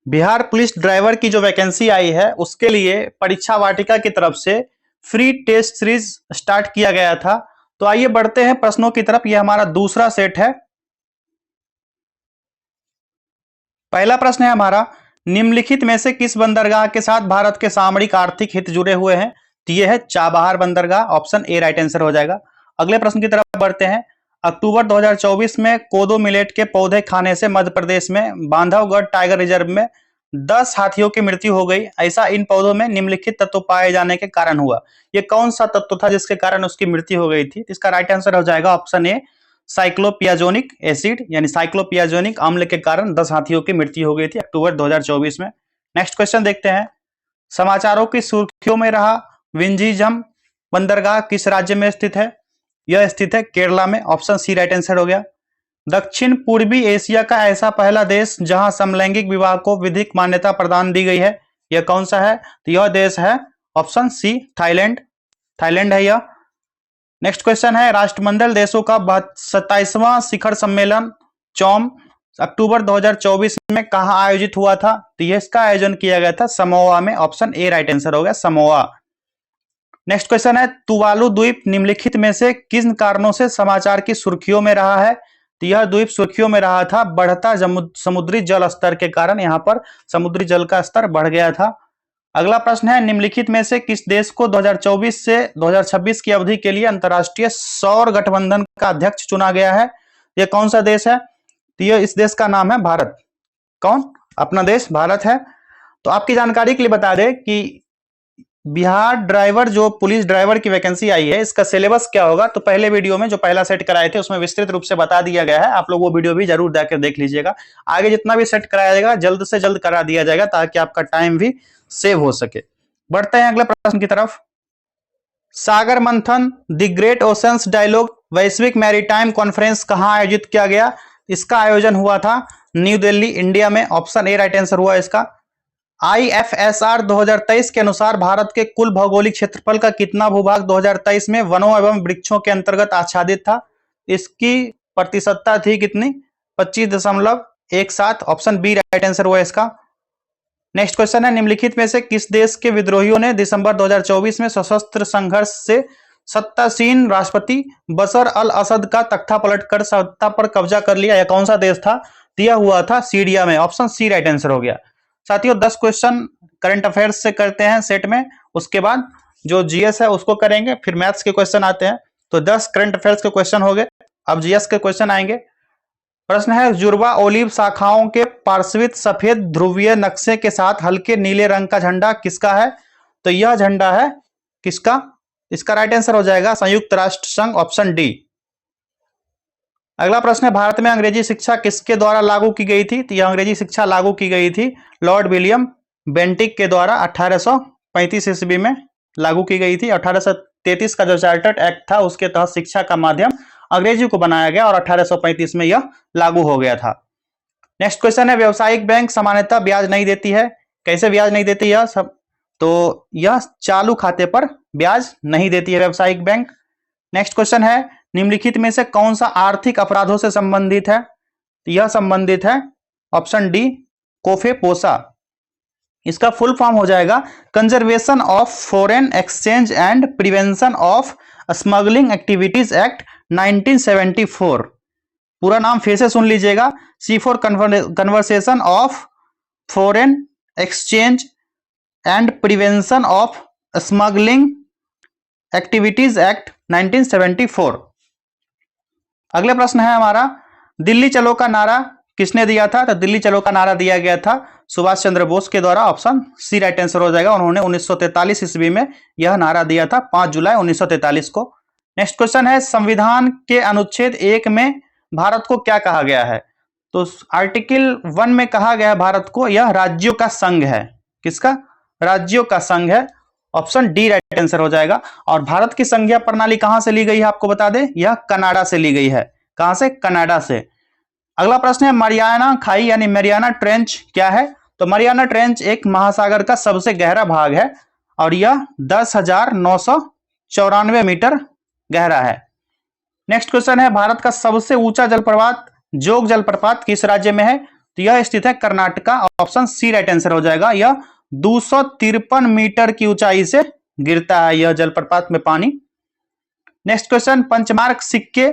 Bihar police driver की जो vacancy आई है उसके लिए परीक्षा वाटिका की तरफ से फ्री टेस्ट सीरीज स्टार्ट किया गया था। तो आइए बढ़ते हैं प्रश्नों की तरफ। यह हमारा दूसरा सेट है। पहला प्रश्न है हमारा, निम्नलिखित में से किस बंदरगाह के साथ भारत के सामरिक आर्थिक हित जुड़े हुए हैं? तो यह है चाबहार बंदरगाह। ऑप्शन ए राइट आंसर हो जाएगा। अगले प्रश्न की तरफ बढ़ते हैं। अक्टूबर 2024 में कोदो मिलेट के पौधे खाने से मध्य प्रदेश में बांधवगढ़ टाइगर रिजर्व में 10 हाथियों की मृत्यु हो गई। ऐसा इन पौधों में निम्नलिखित तत्व पाए जाने के कारण हुआ। यह कौन सा तत्व था जिसके कारण उसकी मृत्यु हो गई थी? इसका राइट आंसर हो जाएगा ऑप्शन ए साइक्लोपियाजोनिक एसिड यानी साइक्लोपियाजोनिक अम्ल के कारण 10 हाथियों की मृत्यु हो गई थी अक्टूबर 2024 में। नेक्स्ट क्वेश्चन देखते हैं। समाचारों की सुर्खियों में रहा विंझीजम बंदरगाह किस राज्य में स्थित है? यह स्थित है केरला में। ऑप्शन सी राइट आंसर हो गया। दक्षिण पूर्वी एशिया का ऐसा पहला देश जहां समलैंगिक विवाह को विधिक मान्यता प्रदान दी गई है, यह कौन सा है? तो यह देश है ऑप्शन सी थाईलैंड। थाईलैंड है यह। नेक्स्ट क्वेश्चन है, राष्ट्रमंडल देशों का 27वां शिखर सम्मेलन चौम अक्टूबर 2024 में कहां आयोजित हुआ था? तो ये इसका आयोजन किया गया था समोआ में। ऑप्शन ए राइट आंसर हो गया, समोआ। नेक्स्ट क्वेश्चन है, तुवालू द्वीप निम्नलिखित में से किन कारणों से समाचार की सुर्खियों में रहा है? तो यह द्वीप सुर्खियों में रहा था बढ़ता समुद्री जल स्तर के कारण। यहां पर समुद्री जल का स्तर बढ़ गया था। अगला प्रश्न है, निम्नलिखित में से किस देश को 2024 से 2026 की अवधि के लिए अंतर्राष्ट्रीय सौर गठबंधन का अध्यक्ष चुना गया है? यह कौन सा देश है? तो यह इस देश का नाम है भारत। कौन? अपना देश भारत है। तो आपकी जानकारी के लिए बता दें कि बिहार ड्राइवर जो पुलिस ड्राइवर की वैकेंसी आई है, इसका सिलेबस क्या होगा? तो पहले वीडियो में जो पहला सेट कराए थे उसमें विस्तृत रूप से बता दिया गया है। आप लोग वो वीडियो भी जरूर जाकर देख लीजिएगा। आगे जितना भी सेट कराया जाएगा जल्द से जल्द करा दिया जाएगा ताकि आपका टाइम भी सेव हो सके। बढ़ते हैं अगले प्रश्न की तरफ। सागर मंथन द ग्रेट ओशंस डायलॉग वैश्विक मैरीटाइम कॉन्फ्रेंस कहां आयोजित किया गया? इसका आयोजन हुआ था न्यू दिल्ली, इंडिया में। ऑप्शन ए राइट आंसर हुआ इसका। IFSR 2023 के अनुसार भारत के कुल भौगोलिक क्षेत्रफल का कितना भूभाग 2023 में वनों एवं वृक्षों के अंतर्गत आच्छादित था? इसकी प्रतिशतता थी कितनी? 25.17। ऑप्शन बी राइट आंसर हुआ इसका। नेक्स्ट क्वेश्चन है, निम्नलिखित में से किस देश के विद्रोहियों ने दिसंबर 2024 में सशस्त्र संघर्ष से सत्तासीन राष्ट्रपति बशर अल असद का तख्ता पलटकर सत्ता पर कब्जा कर लिया? यह कौन सा देश था? दिया हुआ था सीरिया में। ऑप्शन सी राइट आंसर हो गया। साथियों 10 क्वेश्चन करंट अफेयर्स से करते हैं सेट में, उसके बाद जो जीएस है उसको करेंगे, फिर मैथ्स के क्वेश्चन आते हैं। तो 10 करंट अफेयर्स के क्वेश्चन हो गए। अब जीएस के क्वेश्चन आएंगे। प्रश्न है, जुड़वा ओलिव शाखाओं के पार्श्वित सफेद ध्रुवीय नक्शे के साथ हल्के नीले रंग का झंडा किसका है? तो यह झंडा है किसका? इसका राइट आंसर हो जाएगा संयुक्त राष्ट्र संघ। Option D. अगला प्रश्न है, भारत में अंग्रेजी शिक्षा किसके द्वारा लागू की गई थी? तो यह अंग्रेजी शिक्षा लागू की गई थी लॉर्ड विलियम बेंटिक के द्वारा 1835 ईस्वी में लागू की गई थी। 1833 का जो चार्टर्ड एक्ट था उसके तहत शिक्षा का माध्यम अंग्रेजी को बनाया गया और 1835 में यह लागू हो गया था। नेक्स्ट क्वेश्चन है, व्यावसायिक बैंक सामान्यतः ब्याज नहीं देती है। कैसे ब्याज नहीं देती यह सब? तो यह चालू खाते पर ब्याज नहीं देती है व्यावसायिक बैंक। नेक्स्ट क्वेश्चन है, निम्नलिखित में से कौन सा आर्थिक अपराधों से संबंधित है? तो यह संबंधित है ऑप्शन डी कोफेपोसा। इसका फुल फॉर्म हो जाएगा conservation of foreign exchange and prevention of smuggling activities act 1974। पूरा नाम फिर से सुन लीजिएगा, C for conversation of foreign exchange and prevention of smuggling activities act 1974। अगले प्रश्न है हमारा, दिल्ली चलो का नारा किसने दिया था? तो दिल्ली चलो का नारा दिया गया था सुभाष चंद्र बोस के द्वारा। ऑप्शन सी राइट आंसर हो जाएगा। उन्होंने 1943 ईस्वी में यह नारा दिया था 5 जुलाई 1943 को। नेक्स्ट क्वेश्चन है, संविधान के अनुच्छेद 1 में भारत को क्या कहा गया है? तो आर्टिकल 1 में कहा गया है भारत को यह राज्यों का संघ है। किसका? राज्यों का संघ है। ऑप्शन डी राइट आंसर हो जाएगा। और भारत की संघीय प्रणाली कहां से ली गई है आपको बता दें, यह कनाडा से ली गई है। कहां से? कनाडा से। अगला प्रश्न है, मरियाना खाई यानी मरियाना ट्रेंच क्या है? तो मरियाना ट्रेंच एक महासागर का सबसे गहरा भाग है और यह 10,994 मीटर गहरा है। नेक्स्ट क्वेश्चन है, भारत का सबसे ऊंचा जलप्रपात जोग जलप्रपात किस राज्य में है? तो यह स्थित है Karnataka, option C right answer हो जाएगा। यह 253 मीटर की ऊंचाई से गिरता है यह जलप्रपात में पानी। नेक्स्ट क्वेश्चन, पंचमार्क सिक्के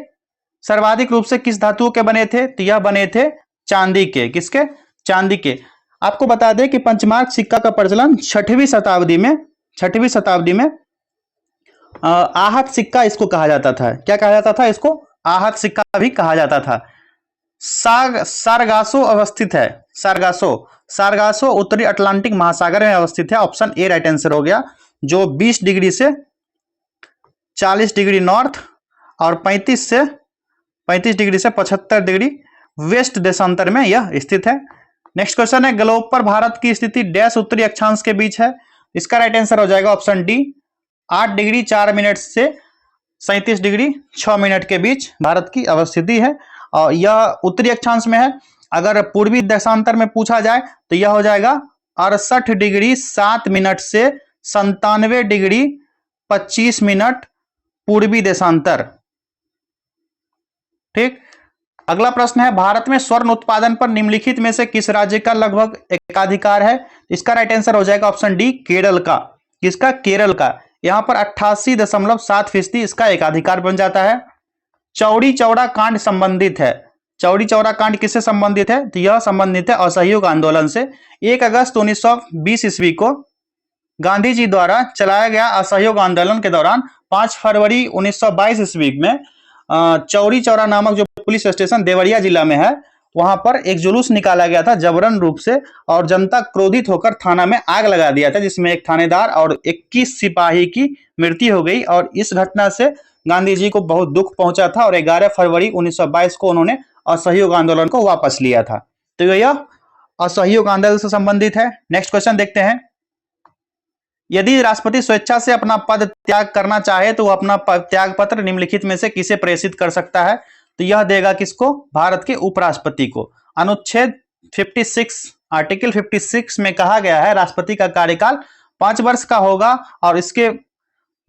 सर्वाधिक रूप से किस धातुओं के बने थे? तो यह बने थे चांदी के। किसके? चांदी के। आपको बता दें कि पंचमार्क सिक्का का प्रचलन 6वीं शताब्दी में आहत सिक्का इसको कहा जाता था। क्या कहा जाता था इसको? आहत सिक्का भी कहा जाता था। सारगासो अवस्थित है। सारगासो उत्तरी अटलांटिक महासागर में अवस्थित है। ऑप्शन ए राइट आंसर हो गया। जो 20 डिग्री से 40 डिग्री नॉर्थ और 35 डिग्री से 75 डिग्री वेस्ट देशांतर में यह स्थित है। नेक्स्ट क्वेश्चन है, ग्लोब पर भारत की स्थिति डैश उत्तरी अक्षांश के बीच है? इसका राइट आंसर हो जाएगा ऑप्शन डी, 8 डिग्री 4 मिनट से 37 डिग्री 6 मिनट के बीच भारत की अवस्थिति है और यह उत्तरी अक्षांश में है। अगर पूर्वी देशांतर में पूछा जाए तो यह हो जाएगा 68 डिग्री 7 मिनट से 97 डिग्री 25 मिनट पूर्वी देशांतर। ठीक। अगला प्रश्न है, भारत में स्वर्ण उत्पादन पर निम्नलिखित में से किस राज्य का लगभग एकाधिकार है? इसका राइट आंसर हो जाएगा ऑप्शन डी, केरल का। किसका? केरल का। यहां पर 88.7% इसका एकाधिकार बन जाता है। चौड़ी चौड़ा कांड संबंधित है। चौड़ी चौड़ा कांड किससे संबंधित है? तो यह संबंधित है असहयोग आंदोलन से। 1 अगस्त 1920 ईस्वी को गांधी जी द्वारा चलाया गया असहयोग आंदोलन के दौरान 5 फरवरी 1922 ईस्वी में चौड़ी चौरा नामक जो पुलिस स्टेशन देवरिया जिला में है वहां पर एक जुलूस निकाला गया था जबरन रूप से और जनता क्रोधित होकर थाना में आग लगा दिया था, जिसमें एक थानेदार और 21 सिपाही की मृत्यु हो गई और इस घटना से गांधी जी को बहुत दुख पहुंचा था और 11 फरवरी 1922 को उन्होंने असहयोग आंदोलन को वापस लिया था। तो यह असहयोग आंदोलन से संबंधित है। नेक्स्ट क्वेश्चन देखते हैं, यदि राष्ट्रपति स्वेच्छा से अपना पद त्याग करना चाहे तो वह अपना त्याग पत्र निम्नलिखित में से किसे प्रेषित कर सकता है? तो यह देगा किसको? भारत के उपराष्ट्रपति को। अनुच्छेद 56 आर्टिकल 56 में कहा गया है राष्ट्रपति का कार्यकाल 5 वर्ष का होगा और इसके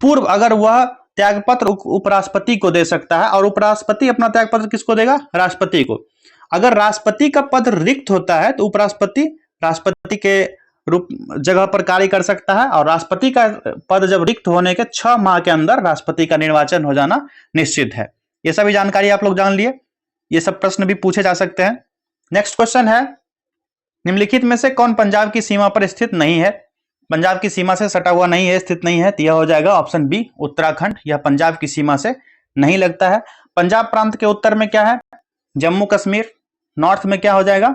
पूर्व अगर वह त्यागपत्र उपराष्ट्रपति को दे सकता है और उपराष्ट्रपति अपना त्यागपत्र किसको देगा? राष्ट्रपति को। अगर राष्ट्रपति का पद रिक्त होता है तो उपराष्ट्रपति राष्ट्रपति के रूप जगह पर कार्य कर सकता है और राष्ट्रपति का पद जब रिक्त होने के 6 माह के अंदर राष्ट्रपति का निर्वाचन हो जाना निश्चित है। ये सभी जानकारी आप लोग जान लिए। ये सब प्रश्न भी पूछे जा सकते हैं। नेक्स्ट क्वेश्चन है, निम्नलिखित में से कौन पंजाब की सीमा पर स्थित नहीं है? पंजाब की सीमा से सटा हुआ नहीं है, स्थित नहीं है, तो यह हो जाएगा ऑप्शन बी, उत्तराखंड। यह पंजाब की सीमा से नहीं लगता है। पंजाब प्रांत के उत्तर में क्या है? जम्मू कश्मीर। नॉर्थ में क्या हो जाएगा?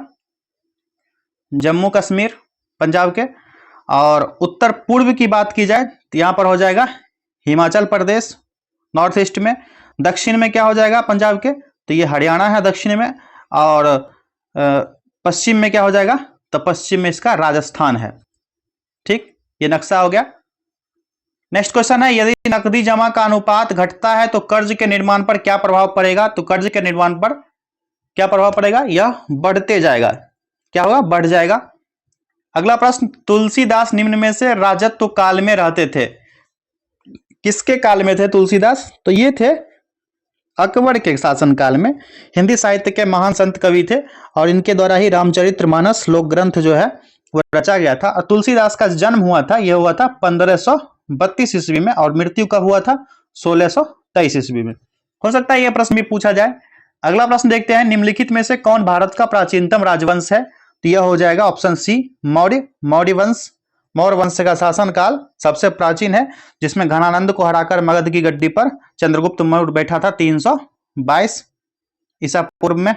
जम्मू कश्मीर पंजाब के। और उत्तर पूर्व की बात की जाए तो यहां पर हो जाएगा हिमाचल प्रदेश नॉर्थ ईस्ट में। दक्षिण में क्या हो जाएगा पंजाब के? तो ये हरियाणा है दक्षिण में। और पश्चिम में क्या हो जाएगा? तो पश्चिम में इसका राजस्थान है। ठीक, ये नक्शा हो गया। नेक्स्ट क्वेश्चन है, यदि नकदी जमा का अनुपात घटता है तो कर्ज के निर्माण पर क्या प्रभाव पड़ेगा? तो कर्ज के निर्माण पर क्या प्रभाव पड़ेगा? यह बढ़ते जाएगा। क्या होगा? बढ़ जाएगा। अगला प्रश्न, तुलसीदास निम्न में से राजत्व काल में रहते थे? किसके काल में थे तुलसीदास? तो ये थे अकबर के शासनकाल में। हिंदी साहित्य के महान संत कवि थे और इनके द्वारा ही रामचरितमानस लोक ग्रंथ जो है वो रचा गया था। और तुलसीदास का जन्म हुआ था, यह हुआ था 1532 ईस्वी में और मृत्यु कब हुआ था? 1623 ईस्वी में। हो सकता है यह प्रश्न भी पूछा जाए। अगला प्रश्न देखते हैं, निम्नलिखित में से कौन भारत का प्राचीनतम राजवंश है? तो यह हो जाएगा ऑप्शन सी, मौर्य। मौर्य वंश, मौर्य वंश का शासनकाल सबसे प्राचीन है, जिसमें घनानंद को हराकर मगध की गद्दी पर चंद्रगुप्त मौर्य बैठा था 322 ईसा पूर्व में।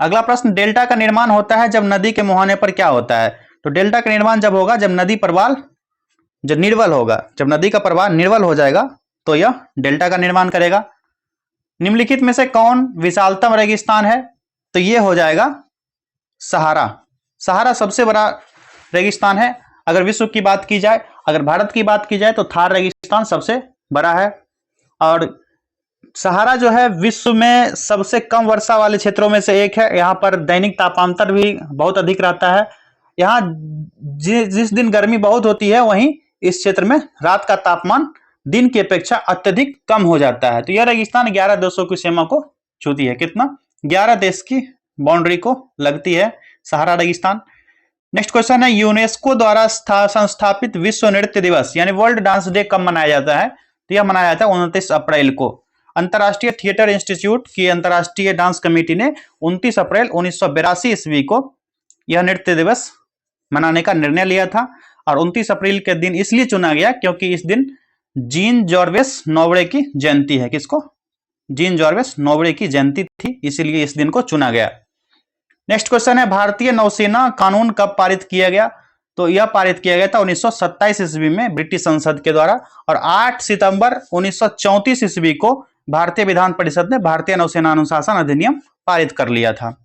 अगला प्रश्न, डेल्टा का निर्माण होता है जब नदी के मुहाने पर क्या होता है? तो डेल्टा का निर्माण जब होगा जब नदी प्रवाह जब निर्वल होगा, जब नदी का प्रवाह निर्वल हो जाएगा तो यह डेल्टा का निर्माण करेगा। निम्नलिखित में से कौन विशालतम रेगिस्तान है? तो यह हो जाएगा सहारा। सहारा सबसे बड़ा रेगिस्तान है। अगर विश्व की बात की जाए, अगर भारत की बात की जाए तो थार रेगिस्तान सबसे बड़ा है। और सहारा जो है विश्व में सबसे कम वर्षा वाले क्षेत्रों में से एक है। यहाँ पर दैनिक तापांतर भी बहुत अधिक रहता है। यहाँ जिस दिन गर्मी बहुत होती है वहीं इस क्षेत्र में रात का तापमान दिन की अपेक्षा अत्यधिक कम हो जाता है। तो यह रेगिस्तान 11 देशों की सीमा को छूती है। कितना? 11 देश की बाउंड्री को लगती है सहारा रेगिस्तान। नेक्स्ट क्वेश्चन है यूनेस्को द्वारा संस्थापित विश्व नृत्य दिवस यानी वर्ल्ड डांस डे कब मनाया जाता है? तो यह मनाया जाता है 29 अप्रैल को। अंतर्राष्ट्रीय थिएटर इंस्टीट्यूट की अंतर्राष्ट्रीय डांस कमेटी ने 29 अप्रैल 1982 ईस्वी को यह नृत्य दिवस मनाने का निर्णय लिया था। और 29 अप्रैल के दिन इसलिए चुना गया क्योंकि इस दिन जीन जॉर्वेस नोबले की जयंती है। किसको? जीन जॉर्वेस नोबले की जयंती थी, इसीलिए इस दिन को चुना गया। नेक्स्ट क्वेश्चन है भारतीय नौसेना कानून कब पारित किया गया? तो यह पारित किया गया था 1927 ईस्वी में ब्रिटिश संसद के द्वारा। और 8 सितंबर 1934 ईस्वी को भारतीय विधान परिषद ने भारतीय नौसेना अनुशासन अधिनियम पारित कर लिया था।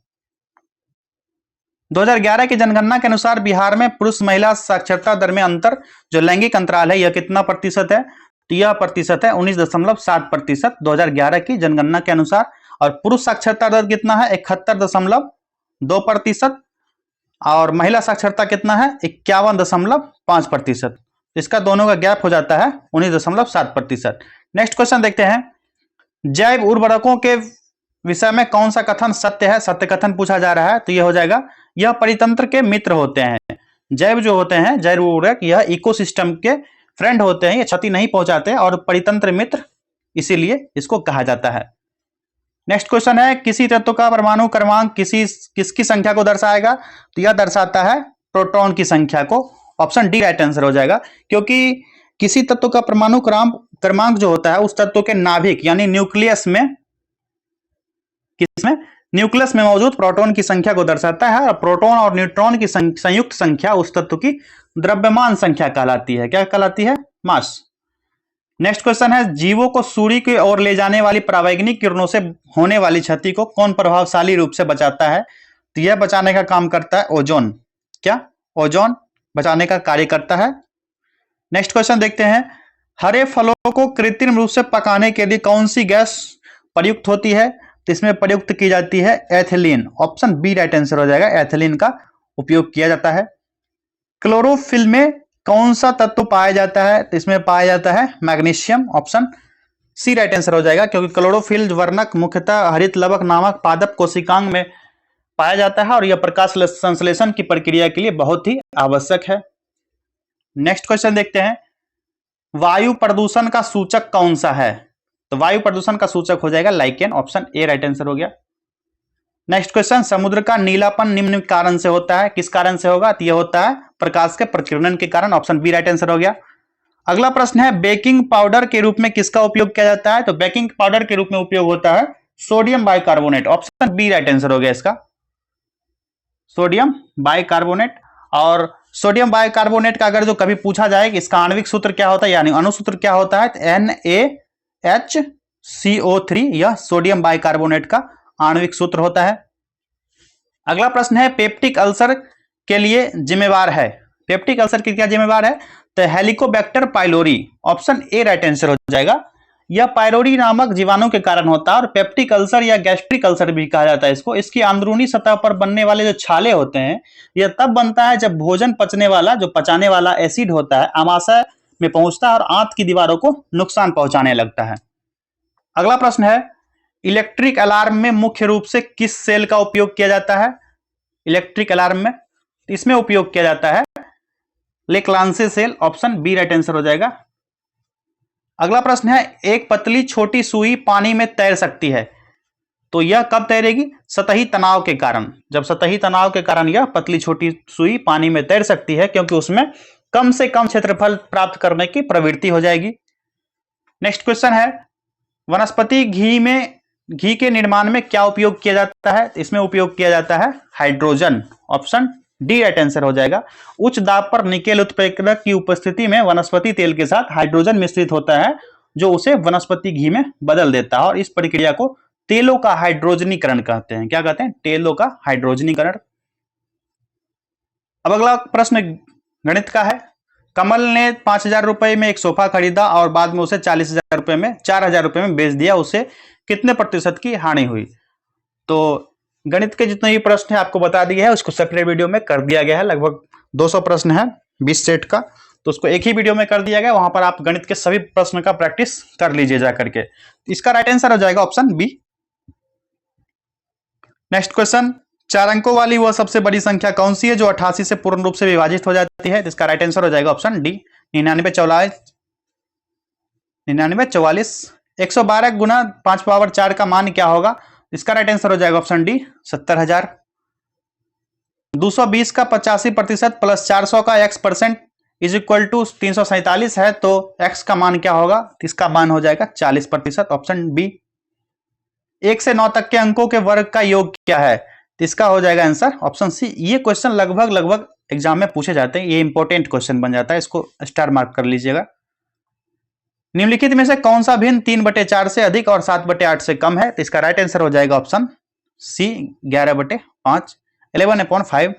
2011 की जनगणना के अनुसार बिहार में पुरुष महिला साक्षरता दर में अंतर, जो लैंगिक अंतराल है, यह कितना प्रतिशत है? तो यह प्रतिशत है 19.7%। 2011 की जनगणना के अनुसार। और पुरुष साक्षरता दर कितना है? 71.2%। और महिला साक्षरता कितना है? 51.5%। इसका दोनों का गैप हो जाता है 19.7%। नेक्स्ट क्वेश्चन देखते हैं जैव उर्वरकों के विषय में कौन सा कथन सत्य है? सत्य कथन पूछा जा रहा है, तो यह हो जाएगा यह परितंत्र के मित्र होते हैं। जैव जो होते हैं, जैव उर्वरक, यह इकोसिस्टम के फ्रेंड होते हैं, ये क्षति नहीं पहुंचाते और परितंत्र मित्र, इसीलिए इसको कहा जाता है। नेक्स्ट क्वेश्चन है किसी तत्व का परमाणु क्रमांक किसकी संख्या को दर्शाएगा? तो यह दर्शाता है प्रोटॉन की संख्या को। ऑप्शन डी राइट आंसर हो जाएगा, क्योंकि किसी तत्व का परमाणु क्रमांक जो होता है उस तत्व के नाभिक यानी न्यूक्लियस में, किसमें? न्यूक्लियस में मौजूद प्रोटॉन की संख्या को दर्शाता है। और प्रोटॉन और न्यूट्रॉन की संयुक्त संख्या उस तत्व की द्रव्यमान संख्या कहलाती है। क्या कहलाती है? मास। नेक्स्ट क्वेश्चन है जीवों को सूर्य की ओर ले जाने वाली परावैंगनिक किरणों से होने वाली क्षति को कौन प्रभावशाली रूप से बचाता है? तो यह बचाने का काम करता है ओजोन। क्या? ओजोन बचाने का कार्य करता है। नेक्स्ट क्वेश्चन देखते हैं हरे फलों को कृत्रिम रूप से पकाने के लिए कौन सी गैस प्रयुक्त होती है? तो इसमें प्रयुक्त की जाती है ethylene. Option B right answer हो जाएगा, एथिलीन का उपयोग किया जाता है। क्लोरोफिल में कौन सा तत्व पाया जाता है? तो इसमें पाया जाता है magnesium. Option C right answer हो जाएगा, क्योंकि क्लोरोफिल वर्णक मुख्यतः हरित लवक नामक पादप कोशिकांग में पाया जाता है और यह प्रकाश संश्लेषण की प्रक्रिया के लिए बहुत ही आवश्यक है। नेक्स्ट क्वेश्चन देखते हैं वायु प्रदूषण का सूचक कौन सा है? तो वायु प्रदूषण का सूचक हो जाएगा lichen. Option A right answer हो गया। नेक्स्ट क्वेश्चन समुद्र का नीलापन निम्न कारण से होता है, किस कारण से होगा? तो यह होता है प्रकाश के प्रकीर्णन के कारण। ऑप्शन बी राइट आंसर हो गया। अगला प्रश्न है बेकिंग पाउडर के रूप में किसका उपयोग किया जाता है? तो बेकिंग पाउडर के रूप में उपयोग होता है sodium bicarbonate. Option B right answer हो गया इसका, सोडियम बाइकार्बोनेट। और सोडियम बाइकार्बोनेट का अगर जो कभी पूछा जाए कि इसका आणविक सूत्र क्या होता है यानी अणुसूत्र क्या होता है, तो NaHCO3 यह सोडियम बाइकार्बोनेट का आणविक सूत्र होता है। अगला प्रश्न है पेप्टिक अल्सर के लिए जिम्मेवार है, पेप्टिक अल्सर के क्या जिम्मेवार है? तो Helicobacter pylori. Option A right answer हो जाएगा। यह पाइलोरी नामक जीवाणु के कारण होता है और पेप्टिक अल्सर या गैस्ट्रिक अल्सर भी कहा जाता है इसको। इसकी अंदरूनी सतह पर बनने वाले जो छाले होते हैं यह तब बनता है जब भोजन पचाने वाला एसिड होता है आमाशय में पहुंचता है और आंत की दीवारों को नुकसान पहुंचाने लगता है। अगला प्रश्न है इलेक्ट्रिक अलार्म में मुख्य रूप से किस सेल का उपयोग किया जाता है? इलेक्ट्रिक अलार्म में इसमें उपयोग किया जाता है Leclanche cell. Option B right answer हो जाएगा। अगला प्रश्न है एक पतली छोटी सुई पानी में तैर सकती है, तो यह कब तैरेगी? सतही तनाव के कारण। जब सतही तनाव के कारण यह पतली छोटी सुई पानी में तैर सकती है, क्योंकि उसमें कम से कम क्षेत्रफल प्राप्त करने की प्रवृत्ति हो जाएगी। नेक्स्ट क्वेश्चन है वनस्पति घी के निर्माण में क्या उपयोग किया जाता है? इसमें उपयोग किया जाता है hydrogen. Option D right answer हो जाएगा। उच्च दाब पर निकेल उत्प्रेरक की उपस्थिति में वनस्पति तेल के साथ हाइड्रोजन मिश्रित होता है जो उसे वनस्पति घी में बदल देता है और इस प्रक्रिया को तेलों का हाइड्रोजनीकरण कहते हैं। क्या कहते हैं? तेलों का हाइड्रोजनीकरण। अब अगला प्रश्न गणित का है। कमल ने 5,000 रुपए में एक सोफा खरीदा और बाद में उसे 40,000 रुपए में 4,000 रुपए में बेच दिया, उसे कितने प्रतिशत की हानि हुई? तो गणित के जितने भी प्रश्न है आपको बता दिया है, उसको सेपरेट वीडियो में कर दिया गया है। लगभग 200 प्रश्न है 20 सेट का, तो उसको एक ही वीडियो में कर दिया गया। वहां पर आप गणित के सभी प्रश्न का प्रैक्टिस कर लीजिए जा करके। इसका राइट आंसर हो जाएगा ऑप्शन बी। नेक्स्ट क्वेश्चन, 4 अंकों वाली वह सबसे बड़ी संख्या कौन सी है जो 88 से पूर्ण रूप से विभाजित हो जाती है? इसका राइट आंसर हो जाएगा ऑप्शन डी, 99 44। 112 गुना 5 पावर 4 का मान क्या होगा? इसका राइट आंसर हो जाएगा ऑप्शन डी, 70,000। 220 का 85% प्लस 400 का x% इज इक्वल टू 347 है, तो x का मान क्या होगा? इसका मान हो जाएगा 40%, ऑप्शन बी। 1 से 9 तक के अंकों के वर्ग का योग क्या है? तो इसका हो जाएगा आंसर ऑप्शन सी। ये क्वेश्चन लगभग एग्जाम में पूछे जाते हैं, ये इंपॉर्टेंट क्वेश्चन बन जाता है, इसको स्टार मार्क कर लीजिएगा। निम्नलिखित में से कौन सा भिन्न 3/4 से अधिक और 7/8 से कम है? तो इसका राइट आंसर हो जाएगा ऑप्शन सी, 11/5, 11/5।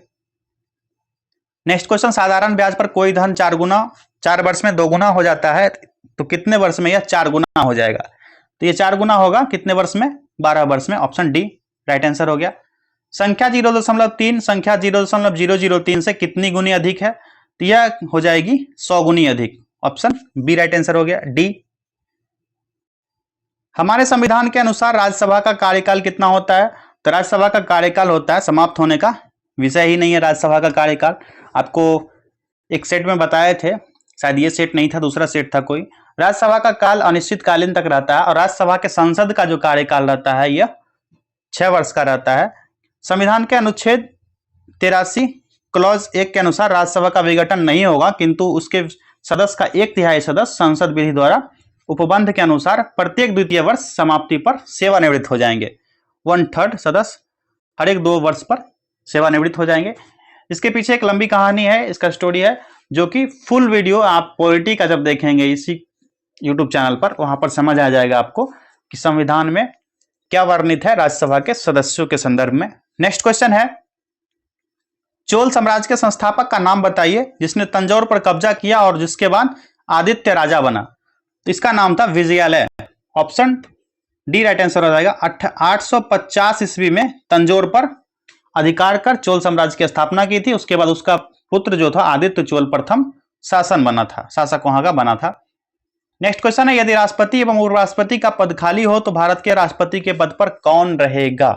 नेक्स्ट क्वेश्चन, साधारण ब्याज पर कोई धन 4 वर्ष में 2 गुना हो जाता है, तो कितने वर्ष में यह 4 गुना हो जाएगा? तो ये 4 गुना होगा कितने वर्ष में? 12 वर्ष में, ऑप्शन डी राइट आंसर हो गया। संख्या 0.3 संख्या 0.003 से कितनी गुनी अधिक है? तो यह हो जाएगी 100 गुनी अधिक, ऑप्शन बी राइट आंसर हो गया, डी। हमारे संविधान के अनुसार राज्यसभा का कार्यकाल कितना होता है? तो राज्यसभा का कार्यकाल होता है, समाप्त होने का विषय ही नहीं है राज्यसभा का कार्यकाल। आपको एक सेट में बताए थे, शायद ये सेट नहीं था, दूसरा सेट था कोई। राज्यसभा का काल अनिश्चितकालीन तक रहता है और राज्यसभा के संसद का जो कार्यकाल रहता है यह 6 वर्ष का रहता है। संविधान के अनुच्छेद 83 क्लॉज 1 के अनुसार राज्यसभा का विघटन नहीं होगा, किंतु उसके सदस्य का 1/3 सदस्य संसद विधि द्वारा उपबंध के अनुसार प्रत्येक द्वितीय वर्ष समाप्ति पर सेवानिवृत्त हो जाएंगे। 1/3 सदस्य हर एक 2 वर्ष पर सेवानिवृत्त हो जाएंगे। इसके पीछे एक लंबी कहानी है, इसका स्टोरी है, जो कि फुल वीडियो आप पॉलिटी का जब देखेंगे इसी यूट्यूब चैनल पर, वहां पर समझ आ जाएगा आपको कि संविधान में क्या वर्णित है राज्यसभा के सदस्यों के संदर्भ में। नेक्स्ट क्वेश्चन है, चोल साम्राज्य के संस्थापक का नाम बताइए जिसने तंजौर पर कब्जा किया और जिसके बाद आदित्य राजा बना। तो इसका नाम था Vijayalaya, option D right answer हो जाएगा। 850 ईस्वी में तंजौर पर अधिकार कर चोल साम्राज्य की स्थापना की थी। उसके बाद उसका पुत्र जो था आदित्य चोल प्रथम शासक वहां का बना था। नेक्स्ट क्वेश्चन है, यदि राष्ट्रपति एवं उपराष्ट्रपति का पद खाली हो तो भारत के राष्ट्रपति के पद पर कौन रहेगा?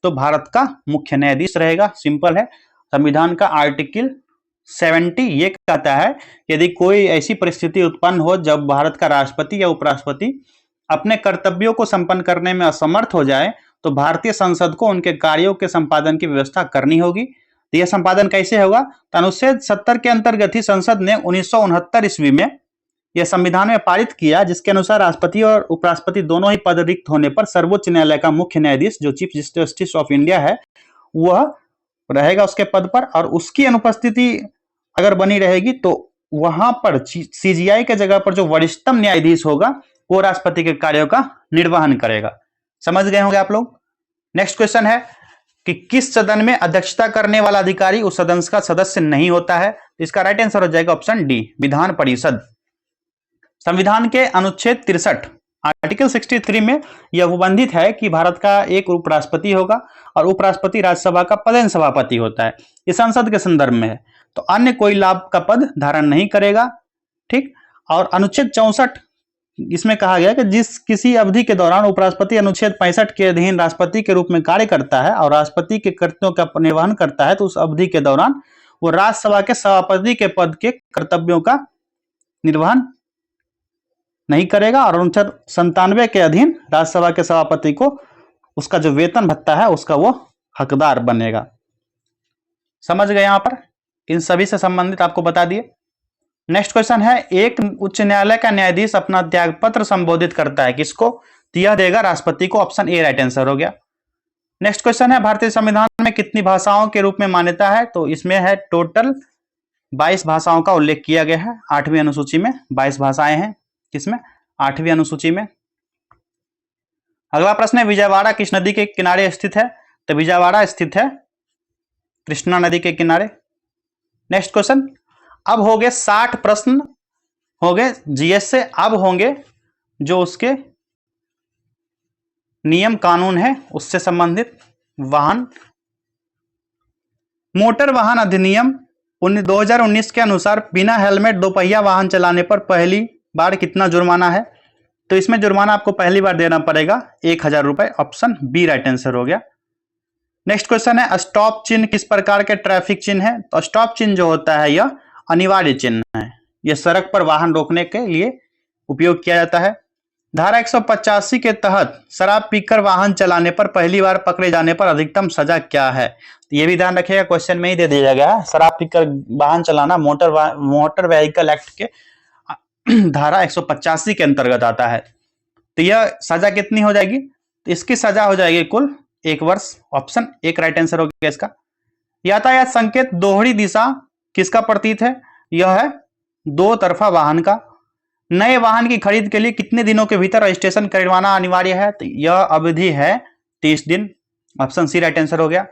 तो भारत का मुख्य न्यायाधीश रहेगा, सिंपल है। संविधान का आर्टिकल 70 ये कहता है, यदि कोई ऐसी परिस्थिति उत्पन्न हो जब भारत का राष्ट्रपति या उपराष्ट्रपति अपने कर्तव्यों को संपन्न करने में असमर्थ हो जाए, तो भारतीय संसद को उनके कार्यों के संपादन की व्यवस्था करनी होगी। तो यह संपादन कैसे होगा? तो अनुच्छेद 70 के अंतर्गत ही संसद ने 1969 ईस्वी में यह संविधान में पारित किया, जिसके अनुसार राष्ट्रपति और उपराष्ट्रपति दोनों ही पद रिक्त होने पर सर्वोच्च न्यायालय का मुख्य न्यायाधीश जो चीफ जस्टिस ऑफ इंडिया है वह रहेगा उसके पद पर, और उसकी अनुपस्थिति अगर बनी रहेगी तो वहां पर सीजीआई के जगह पर जो वरिष्ठतम न्यायाधीश होगा वो राष्ट्रपति के कार्यों का निर्वहन करेगा। समझ गए होंगे आप लोग। नेक्स्ट क्वेश्चन है कि किस सदन में अध्यक्षता करने वाला अधिकारी उस सदन का सदस्य नहीं होता है? इसका राइट आंसर हो जाएगा ऑप्शन डी, विधान परिषद। संविधान के अनुच्छेद 63 आर्टिकल 63 में यह उपबंधित है कि भारत का एक उपराष्ट्रपति होगा और उपराष्ट्रपति राज्यसभा का पदेन सभापति होता है। ये संसद के संदर्भ में है, तो अन्य कोई लाभ का पद धारण नहीं करेगा, ठीक। और अनुच्छेद 64 इसमें कहा गया कि जिस किसी अवधि के दौरान उपराष्ट्रपति अनुच्छेद 65 के अधीन राष्ट्रपति के रूप में कार्य करता है और राष्ट्रपति के कर्तव्यों का निर्वहन करता है, तो उस अवधि के दौरान वो राज्यसभा के सभापति के पद के कर्तव्यों का निर्वहन नहीं करेगा और अनुच्छेद 97 के अधीन राज्यसभा के सभापति को उसका जो वेतन भत्ता है उसका वो हकदार बनेगा। समझ गए? यहां पर इन सभी से संबंधित आपको बता दिए। नेक्स्ट क्वेश्चन है, एक उच्च न्यायालय का न्यायाधीश अपना त्यागपत्र संबोधित करता है किसको? तो यह देगा राष्ट्रपति को, ऑप्शन ए राइट आंसर हो गया। नेक्स्ट क्वेश्चन है, भारतीय संविधान में कितनी भाषाओं के रूप में मान्यता है? तो इसमें है टोटल 22 भाषाओं का उल्लेख किया गया है। 8वीं अनुसूची में 22 भाषाएं हैं, किसमें? 8वीं अनुसूची में। अगला प्रश्न है, विजयवाड़ा किस नदी के किनारे स्थित है? तो विजयवाड़ा स्थित है कृष्णा नदी के किनारे। नेक्स्ट क्वेश्चन, अब हो गए 60 प्रश्न हो गए जीएस से। अब होंगे जो उसके नियम कानून है उससे संबंधित। वाहन मोटर वाहन अधिनियम 2019 के अनुसार बिना हेलमेट दोपहिया वाहन चलाने पर पहली बार कितना जुर्माना है? तो इसमें जुर्माना आपको पहली बार देना पड़ेगा 1000 रुपए, ऑप्शन बी राइट आंसर हो गया। नेक्स्ट क्वेश्चन है स्टॉप चिन्ह किस प्रकार के ट्रैफिक चिन्ह है? तो स्टॉप चिन्ह जो होता है यह अनिवार्य चिन्ह है, यह सड़क पर वाहन रोकने के लिए उपयोग किया जाता है। धारा 185 के तहत शराब पीकर वाहन चलाने पर पहली बार पकड़े जाने पर अधिकतम सजा क्या है? तो ये भी ध्यान रखिएगा, क्वेश्चन में ही दे दिया गया है। शराब पीकर वाहन चलाना मोटर व्हीकल एक्ट के धारा 185 के अंतर्गत आता है। तो यह सजा कितनी हो जाएगी? तो इसकी सजा हो जाएगी कुल 1 वर्ष। ऑप्शन एक राइट आंसर हो गया इसका। यातायात संकेत दोहरी दिशा किसका प्रतीक है? यह है दो तरफा वाहन का। नए वाहन की खरीद के लिए कितने दिनों के भीतर रजिस्ट्रेशन करवाना अनिवार्य है? तो यह अवधि है 30 दिन। ऑप्शन सी राइट आंसर हो गया।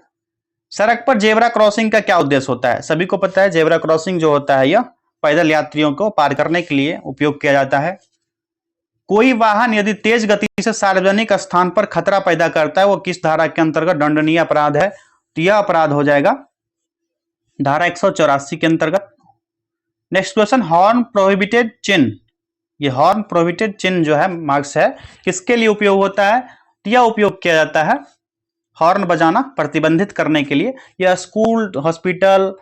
सड़क पर जेब्रा क्रॉसिंग का क्या उद्देश्य होता है? सभी को पता है जेब्रा क्रॉसिंग जो होता है यह पैदल यात्रियों को पार करने के लिए उपयोग किया जाता है। कोई वाहन यदि तेज गति से सार्वजनिक स्थान पर खतरा पैदा करता है वो किस धारा के अंतर्गत दंडनीय अपराध है? तो यह अपराध हो जाएगा धारा 184 के अंतर्गत। नेक्स्ट क्वेश्चन, हॉर्न प्रोहिबिटेड चिन्ह, ये हॉर्न प्रोहिबिटेड चिन्ह जो है मार्क्स है किसके लिए उपयोग होता है? तो यह उपयोग किया जाता है हॉर्न बजाना प्रतिबंधित करने के लिए। यह स्कूल, हॉस्पिटल,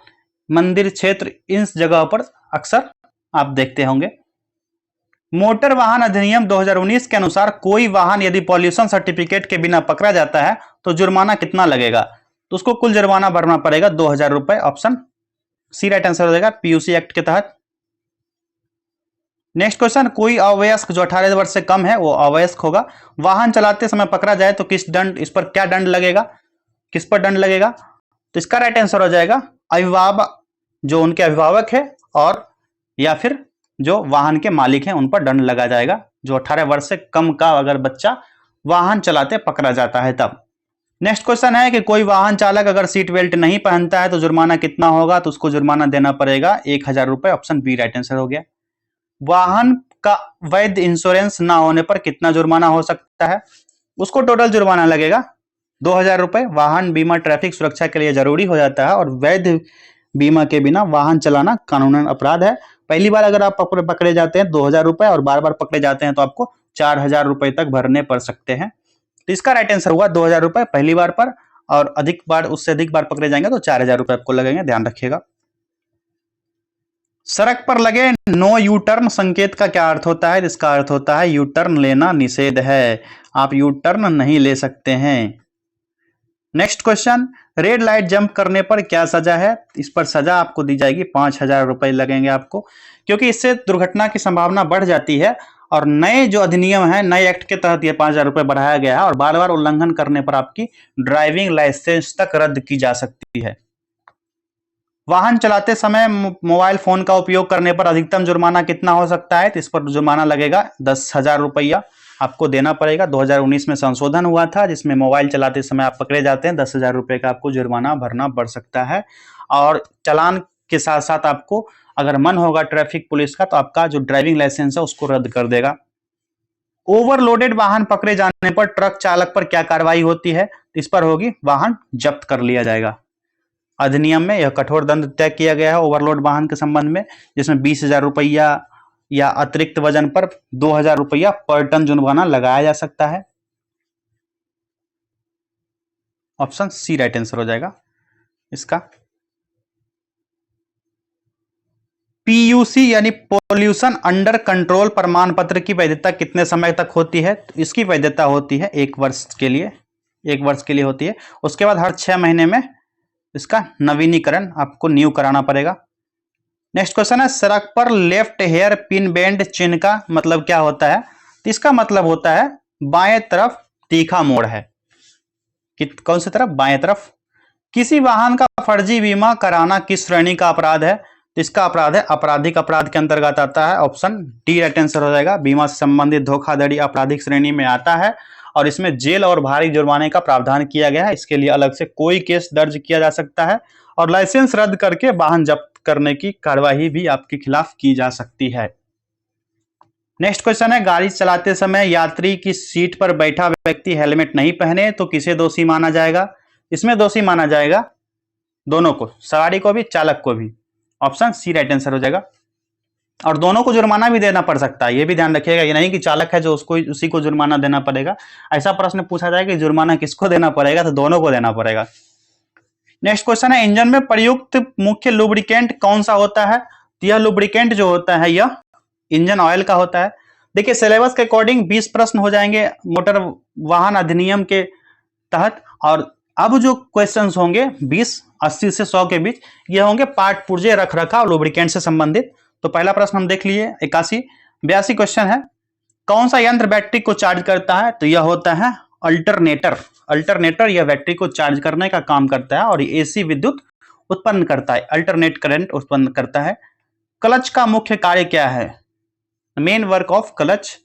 मंदिर क्षेत्र इन जगहों पर अक्सर आप देखते होंगे। मोटर वाहन अधिनियम 2019 के अनुसार कोई वाहन यदि पॉल्यूशन सर्टिफिकेट के बिना पकड़ा जाता है तो जुर्माना कितना लगेगा? तो उसको कुल जुर्माना भरना पड़ेगा 2000 रुपए। ऑप्शन सी राइट आंसर हो जाएगा पीयूसी एक्ट के तहत। नेक्स्ट क्वेश्चन, कोई अवयस्क जो 18 वर्ष से कम है वो अवयस्क होगा। वाहन चलाते समय पकड़ा जाए तो इस पर क्या दंड लगेगा? किस पर दंड लगेगा? तो इसका राइट आंसर हो जाएगा अभिभावक, जो उनके अभिभावक है और या फिर जो वाहन के मालिक हैं उन पर दंड लगा जाएगा। जो 18 वर्ष से कम का अगर बच्चा वाहन चलाते पकड़ा जाता है तब। नेक्स्ट क्वेश्चन है कि कोई वाहन चालक अगर सीट बेल्ट नहीं पहनता है तो जुर्माना कितना होगा? तो उसको जुर्माना देना पड़ेगा 1000 रुपए। ऑप्शन बी राइट आंसर हो गया। वाहन का वैध इंश्योरेंस ना होने पर कितना जुर्माना हो सकता है? उसको टोटल जुर्माना लगेगा 2000 रुपए। वाहन बीमा ट्रैफिक सुरक्षा के लिए जरूरी हो जाता है और वैध बीमा के बिना वाहन चलाना कानूनन अपराध है। पहली बार अगर आप पकड़े जाते हैं 2000 रुपए और बार बार पकड़े जाते हैं तो आपको 4000 रुपए तक भरने पड़ सकते हैं। तो इसका राइट आंसर हुआ 2000 रुपए पहली बार पर, और अधिक बार, उससे अधिक बार पकड़े जाएंगे तो 4000 रुपए आपको लगेंगे, ध्यान रखिएगा। सड़क पर लगे नो यू टर्न संकेत का क्या अर्थ होता है? इसका अर्थ होता है यू टर्न लेना निषेध है, आप यू टर्न नहीं ले सकते हैं। Next question, red light jump करने पर क्या सजा है? इस पर सजा आपको दी जाएगी 5000 रुपए लगेंगे आपको, क्योंकि इससे दुर्घटना की संभावना बढ़ जाती है। और नए जो अधिनियम है, नए एक्ट के तहत ये 5000 रुपए बढ़ाया गया है और बार बार उल्लंघन करने पर आपकी ड्राइविंग लाइसेंस तक रद्द की जा सकती है। वाहन चलाते समय मोबाइल फोन का उपयोग करने पर अधिकतम जुर्माना कितना हो सकता है? तो इस पर जुर्माना लगेगा 10,000 रुपया आपको देना पड़ेगा। 2019 में संशोधन हुआ था जिसमें मोबाइल चलाते समय आप पकड़े जाते हैं 10,000 रुपये का आपको जुर्माना भरना पड़ सकता है। और चालान के साथ साथ आपको अगर मन होगा ट्रैफिक पुलिस का तो आपका जो ड्राइविंग लाइसेंस है उसको रद्द कर देगा। ओवरलोडेड वाहन पकड़े जाने पर ट्रक चालक पर क्या कार्रवाई होती है? इस पर होगी वाहन जब्त कर लिया जाएगा। अधिनियम में यह कठोर दंड तय किया गया है ओवरलोड वाहन के संबंध में, जिसमें 20,000 रुपया या अतिरिक्त वजन पर 2000 रुपया पर टन जुर्माना लगाया जा सकता है। ऑप्शन सी राइट आंसर हो जाएगा इसका। पीयूसी यानी पोल्यूशन अंडर कंट्रोल प्रमाण पत्र की वैधता कितने समय तक होती है? तो इसकी वैधता होती है 1 वर्ष के लिए, 1 वर्ष के लिए होती है। उसके बाद हर 6 महीने में इसका नवीनीकरण आपको न्यू कराना पड़ेगा। नेक्स्ट क्वेश्चन है, सड़क पर लेफ्ट हेयर पिन बेंड चिन्ह का मतलब क्या होता है? तो इसका मतलब होता है बाएं तरफ तीखा मोड़ है। कौन सी तरफ? बाएं तरफ। किसी वाहन का फर्जी बीमा कराना किस श्रेणी का अपराध है? तो इसका अपराध है आपराधिक अपराध के अंतर्गत आता है। ऑप्शन डी राइट आंसर हो जाएगा। बीमा से संबंधित धोखाधड़ी आपराधिक श्रेणी में आता है और इसमें जेल और भारी जुर्माने का प्रावधान किया गया है। इसके लिए अलग से कोई केस दर्ज किया जा सकता है और लाइसेंस रद्द करके वाहन जब्त करने की कार्यवाही भी आपके खिलाफ की जा सकती है। नेक्स्ट क्वेश्चन है, गाड़ी चलाते समय यात्री की सीट पर बैठा व्यक्ति हेलमेट नहीं पहने तो किसे दोषी माना जाएगा? इसमें दोषी माना जाएगा दोनों को, सवारी को भी चालक को भी। ऑप्शन सी राइट आंसर हो जाएगा। और दोनों को जुर्माना भी देना पड़ सकता है, ये भी ध्यान रखिएगा। ये नहीं कि चालक है जो उसको उसी को जुर्माना देना पड़ेगा। ऐसा प्रश्न पूछा जाए कि जुर्माना किसको देना पड़ेगा, तो दोनों को देना पड़ेगा। नेक्स्ट क्वेश्चन है, इंजन में प्रयुक्त मुख्य लुब्रिकेंट कौन सा होता है? तो यह लुब्रिकेंट जो होता है यह इंजन ऑयल का होता है। देखिए सिलेबस के अकॉर्डिंग 20 प्रश्न हो जाएंगे मोटर वाहन अधिनियम के तहत, और अब जो क्वेश्चंस होंगे 20 80 से 100 के बीच, ये होंगे पार्ट पुर्जे रख रखाव लुब्रिकेंट से संबंधित। तो पहला प्रश्न हम देख लिए 81। 82 क्वेश्चन है, कौन सा यंत्र बैटरी को चार्ज करता है? तो यह होता है अल्टरनेटर। अल्टरनेटर यह बैटरी को चार्ज करने का काम करता है और एसी विद्युत उत्पन्न करता है, अल्टरनेट करंट उत्पन्न करता है। क्लच का मुख्य कार्य क्या है? मेन वर्क ऑफ क्लच,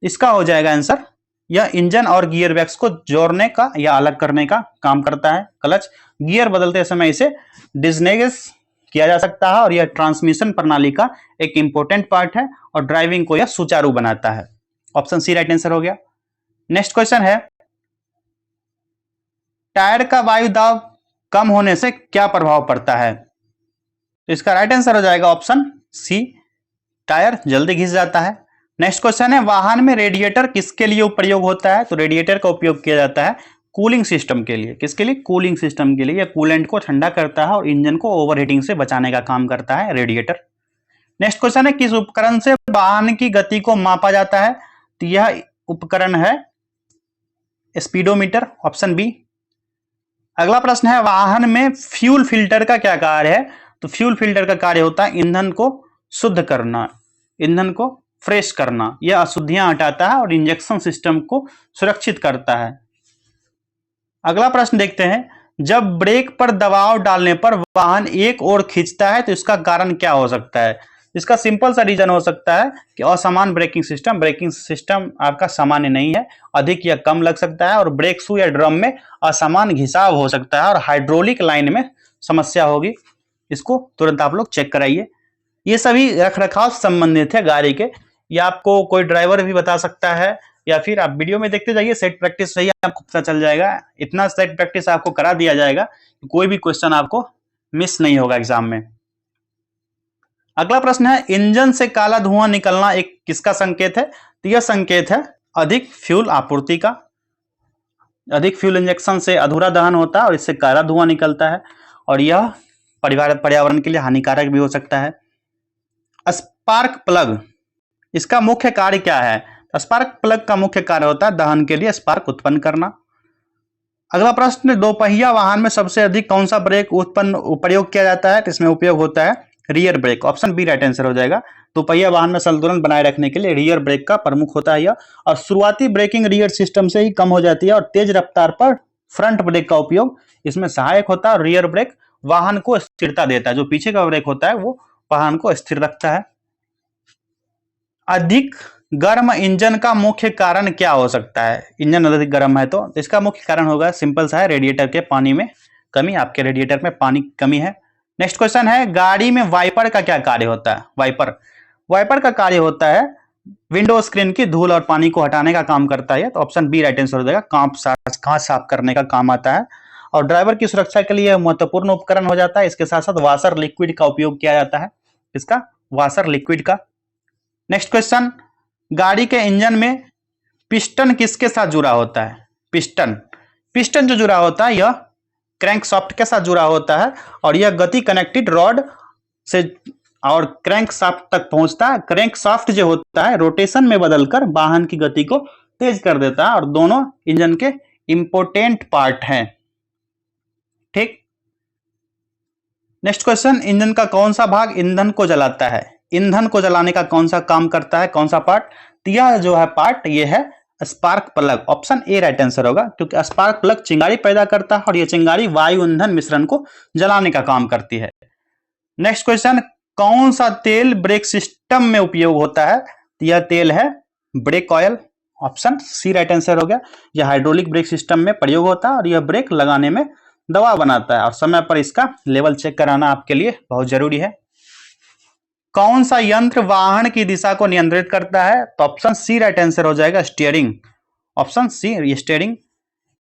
इसका हो जाएगा आंसर, यह इंजन और गियर बैक्स को जोड़ने का या अलग करने का काम करता है। क्लच गियर बदलते समय इसे डिस्नेगेस किया जा सकता है और यह ट्रांसमिशन प्रणाली का एक इंपॉर्टेंट पार्ट है और ड्राइविंग को यह सुचारू बनाता है। ऑप्शन सी राइट आंसर हो गया। नेक्स्ट क्वेश्चन है, टायर का वायु दाब कम होने से क्या प्रभाव पड़ता है? तो इसका राइट आंसर हो जाएगा ऑप्शन सी, टायर जल्दी घिस जाता है। नेक्स्ट क्वेश्चन है, वाहन में रेडिएटर किसके लिए प्रयोग होता है? तो रेडिएटर का उपयोग किया जाता है कूलिंग सिस्टम के लिए। किसके लिए? कूलिंग सिस्टम के लिए। यह कूलेंट को ठंडा करता है और इंजन को ओवरहीटिंग से बचाने का काम करता है रेडिएटर। नेक्स्ट क्वेश्चन है, किस उपकरण से वाहन की गति को मापा जाता है? तो यह उपकरण है स्पीडोमीटर, ऑप्शन बी। अगला प्रश्न है, वाहन में फ्यूल फिल्टर का क्या कार्य है? तो फ्यूल फिल्टर का कार्य होता है ईंधन को शुद्ध करना, ईंधन को फ्रेश करना। यह अशुद्धियां हटाता है और इंजेक्शन सिस्टम को सुरक्षित करता है। अगला प्रश्न देखते हैं, जब ब्रेक पर दबाव डालने पर वाहन एक ओर खींचता है तो इसका कारण क्या हो सकता है? इसका सिंपल सा रीजन हो सकता है कि असमान ब्रेकिंग सिस्टम आपका सामान्य नहीं है, अधिक या कम लग सकता है और ब्रेक शू या ड्रम में असमान घिसाव हो सकता है और हाइड्रोलिक लाइन में समस्या होगी। इसको तुरंत आप लोग चेक कराइए। ये सभी रख रखाव संबंधित है गाड़ी के, या आपको कोई ड्राइवर भी बता सकता है, या फिर आप वीडियो में देखते जाइए, सेट प्रैक्टिस से ही आपको पता चल जाएगा। इतना सेट प्रैक्टिस आपको करा दिया जाएगा कि कोई भी क्वेश्चन आपको मिस नहीं होगा एग्जाम में। अगला प्रश्न है, इंजन से काला धुआं निकलना एक किसका संकेत है? तो यह संकेत है अधिक फ्यूल आपूर्ति का। अधिक फ्यूल इंजेक्शन से अधूरा दहन होता है और इससे काला धुआं निकलता है और यह पर्यावरण के लिए हानिकारक भी हो सकता है। स्पार्क प्लग, इसका मुख्य कार्य क्या है? स्पार्क प्लग का मुख्य कार्य होता है दहन के लिए स्पार्क उत्पन्न करना। अगला प्रश्न, दोपहिया वाहन में सबसे अधिक कौन सा ब्रेक प्रयोग किया जाता है? तो इसमें उपयोग होता है rear brake, option B right answer हो जाएगा। दोपहिया वाहन में संतुलन बनाए रखने के लिए रियर ब्रेक का प्रमुख होता है यह, और शुरुआती ब्रेकिंग रियर सिस्टम से ही कम हो जाती है और तेज रफ्तार पर फ्रंट ब्रेक का उपयोग इसमें सहायक होता है। रियर ब्रेक वाहन को स्थिरता देता है, जो पीछे का ब्रेक होता है वो वाहन को स्थिर रखता है। अधिक गर्म इंजन का मुख्य कारण क्या हो सकता है? इंजन अधिक गर्म है तो इसका मुख्य कारण होगा सिंपल सा है, रेडिएटर के पानी में कमी। आपके रेडिएटर में पानी की कमी है। नेक्स्ट क्वेश्चन है, गाड़ी में वाइपर का क्या कार्य होता है? वाइपर का कार्य होता है विंडो स्क्रीन की धूल और पानी को हटाने का काम करता है, तो ऑप्शन बी राइट आंसर हो जाएगा। कांच साफ करने का काम आता है और ड्राइवर की सुरक्षा के लिए महत्वपूर्ण उपकरण हो जाता है। इसके साथ साथ वाशर लिक्विड का उपयोग किया जाता है, इसका वाशर लिक्विड का। नेक्स्ट क्वेश्चन, गाड़ी के इंजन में पिस्टन किसके साथ जुड़ा होता है? पिस्टन जो जुड़ा होता है यह क्रैंकशाफ्ट के साथ जुड़ा होता है और यह गति कनेक्टेड रॉड से और क्रैंकशाफ्ट तक पहुंचता है। क्रैंकशाफ्ट जो होता है रोटेशन में बदलकर वाहन की गति को तेज कर देता है और दोनों इंजन के इंपॉर्टेंट पार्ट हैं। ठीक। नेक्स्ट क्वेश्चन, इंजन का कौन सा भाग ईंधन को जलाता है? ईंधन को जलाने का कौन सा काम करता है, कौन सा पार्ट? तो यह जो है पार्ट ये है spark plug, option A right answer होगा, क्योंकि स्पार्क प्लग चिंगारी पैदा करता है और यह चिंगारी वायु ईंधन मिश्रण को जलाने का काम करती है। नेक्स्ट क्वेश्चन, कौन सा तेल ब्रेक सिस्टम में उपयोग होता है? तो यह तेल है brake oil, option C right answer हो गया। यह हाइड्रोलिक ब्रेक सिस्टम में प्रयोग होता है और यह ब्रेक लगाने में दबाव बनाता है और समय पर इसका लेवल चेक कराना आपके लिए बहुत जरूरी है। कौन सा यंत्र वाहन की दिशा को नियंत्रित करता है? तो ऑप्शन सी राइट आंसर हो जाएगा, steering, option C steering.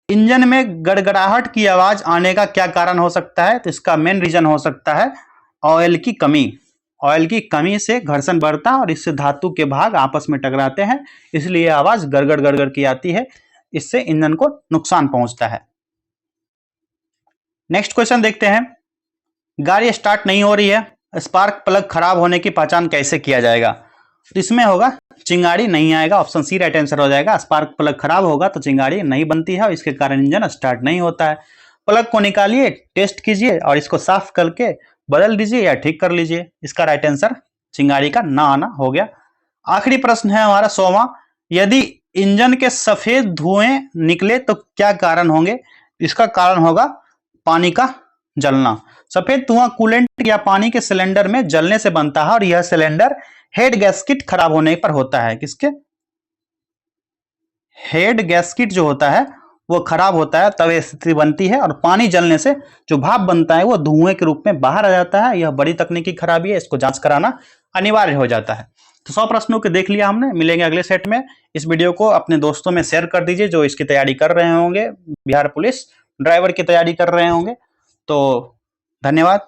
Engine में गड़गड़ाहट की आवाज आने का क्या कारण हो सकता है? तो इसका मेन रीजन हो सकता है ऑयल की कमी, ऑयल की कमी से घर्षण बढ़ता है और इससे धातु के भाग आपस में टकराते हैं, इसलिए आवाज गड़गड़ गड़गड़ की आती है, इससे इंजन को नुकसान पहुंचता है। नेक्स्ट क्वेश्चन देखते हैं। गाड़ी स्टार्ट नहीं हो रही है, स्पार्क प्लग खराब होने की पहचान कैसे किया जाएगा? तो इसमें होगा चिंगारी नहीं आएगा, ऑप्शन सी राइट आंसर हो जाएगा। स्पार्क प्लग खराब होगा तो चिंगारी नहीं बनती है और इसके कारण इंजन स्टार्ट नहीं होता है। प्लग को निकालिए, टेस्ट कीजिए और इसको साफ करके बदल दीजिए या ठीक कर लीजिए। इसका राइट आंसर चिंगारी का ना आना हो गया। आखिरी प्रश्न है हमारा 100वां। यदि इंजन के सफेद धुएं निकले तो क्या कारण होंगे? इसका कारण होगा पानी का जलना। सफेद धुआं कूलेंट या पानी के सिलेंडर में जलने से बनता है और यह सिलेंडर हेड गैस्केट खराब होने पर होता है। किसके? हेड गैस्केट जो होता है वो खराब होता है, तब स्थिति बनती है और पानी जलने से जो भाप बनता है वो धुएं के रूप में बाहर आ जाता है। यह बड़ी तकनीकी खराबी है, इसको जांच कराना अनिवार्य हो जाता है। तो 100 प्रश्नों को देख लिया हमने। मिलेंगे अगले सेट में। इस वीडियो को अपने दोस्तों में शेयर कर दीजिए जो इसकी तैयारी कर रहे होंगे, बिहार पुलिस ड्राइवर की तैयारी कर रहे होंगे। तो धन्यवाद।